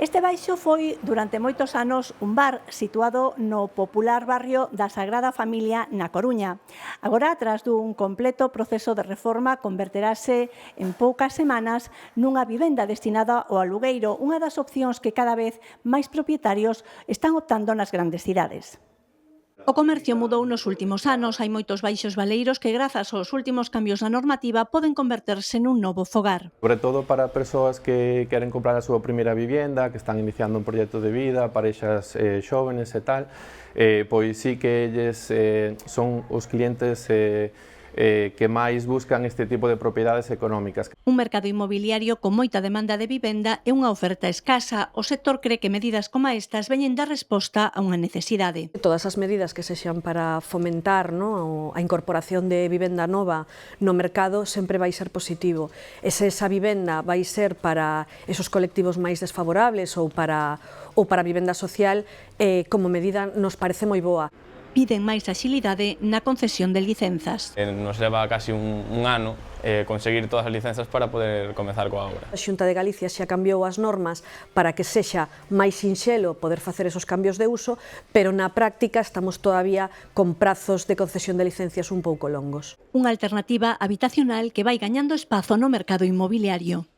Este baixo foi, durante moitos anos, un bar situado no popular barrio da Sagrada Familia na Coruña. Agora, tras dun completo proceso de reforma, converterase en poucas semanas nunha vivenda destinada ao alugueiro, unha das opcións que cada vez máis propietarios están optando nas grandes cidades. O comercio mudou nos últimos anos, hai moitos baixos baleiros que, grazas aos últimos cambios na normativa, poden converterse nun novo fogar. Sobre todo para persoas que queren comprar a súa primeira vivenda, que están iniciando un proxecto de vida, parexas xóvenes e tal, pois sí que eles son os clientes que máis buscan este tipo de propiedades económicas. Un mercado inmobiliario con moita demanda de vivenda e unha oferta escasa. O sector cree que medidas como estas veñen dar resposta a unha necesidade. Todas as medidas que sexan para fomentar a incorporación de vivenda nova no mercado sempre vai ser positivo. E se esa vivenda vai ser para esos colectivos máis desfavorables ou para a vivenda social, como medida nos parece moi boa. Piden máis axilidade na concesión de licenzas. Nos leva casi un ano conseguir todas as licenzas para poder comezar coa obra. A Xunta de Galicia xa cambiou as normas para que sexa máis sinxelo poder facer esos cambios de uso, pero na práctica estamos todavía con prazos de concesión de licencias un pouco longos. Unha alternativa habitacional que vai gañando espazo no mercado inmobiliario.